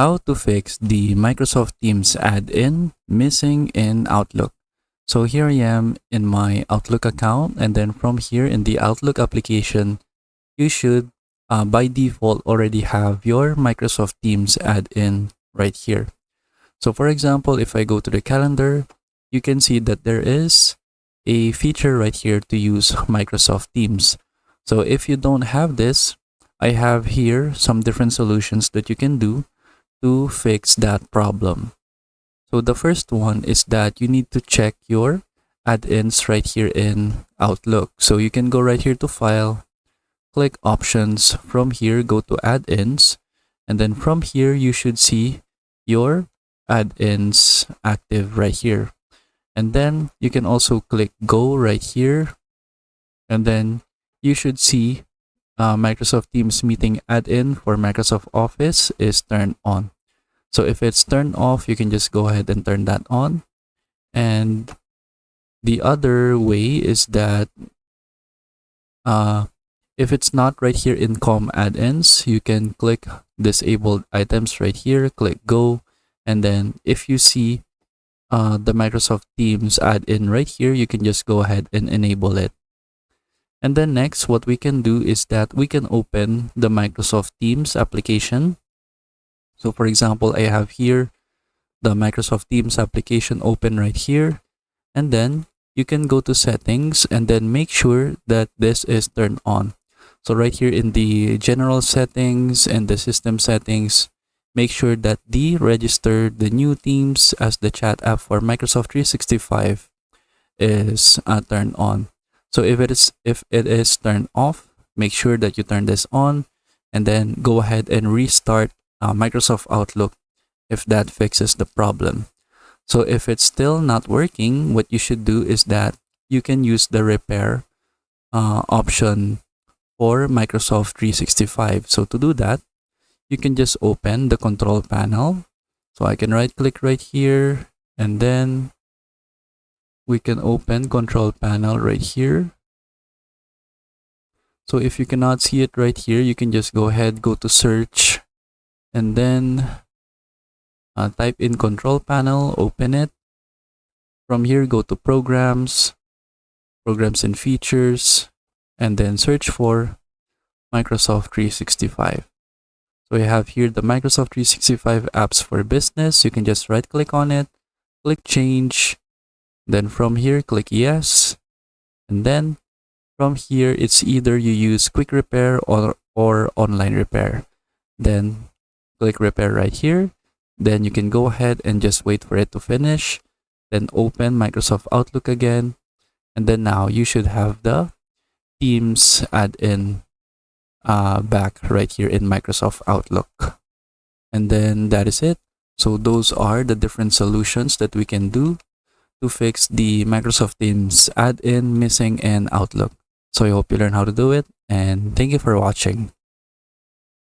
how to fix the Microsoft Teams add-in missing in Outlook. So here I am in my Outlook account, and then from here in the Outlook application, you should by default already have your Microsoft Teams add-in right here. So for example, if I go to the calendar, you can see that there is a feature right here to use Microsoft Teams. So if you don't have this, I have here some different solutions that you can do to fix that problem. So the first one is that you need to check your add-ins right here in Outlook. So you can go right here to File, click Options. From here, go to Add-ins. And then from here, you should see your add-ins active right here. And then you can also click Go right here. And then you should see Microsoft Teams meeting add-in for Microsoft Office is turned on. So if it's turned off, you can just go ahead and turn that on. And the other way is that if it's not right here in COM add-ins, you can click disabled items right here, click Go. And then if you see the Microsoft Teams add-in right here, you can just go ahead and enable it. And then next, what we can do is that we can open the Microsoft Teams application. So for example, I have here the Microsoft Teams application open right here. And then you can go to settings and then make sure that this is turned on. So right here in the general settings and the system settings, make sure that register the new Teams as the chat app for Microsoft 365 is turned on. So if it is turned off, make sure that you turn this on and then go ahead and restart Microsoft Outlook if that fixes the problem. So if it's still not working, what you should do is that you can use the repair option for Microsoft 365. So to do that, you can just open the control panel. So I can right click right here, and then we can open control panel right here. So if you cannot see it right here, you can just go ahead, go to search, and then type in control panel, open it. From here, go to programs, programs and features, and then search for Microsoft 365. So we have here the Microsoft 365 apps for business. You can just right click on it, click change. Then from here, click yes. And then from here, it's either you use quick repair or online repair. Then click repair right here. Then you can go ahead and just wait for it to finish. Then open Microsoft Outlook again. And then now you should have the Teams add-in back right here in Microsoft Outlook. And then that is it. So those are the different solutions that we can do to fix the Microsoft Teams add-in missing in Outlook. So I hope you learn how to do it, and thank you for watching.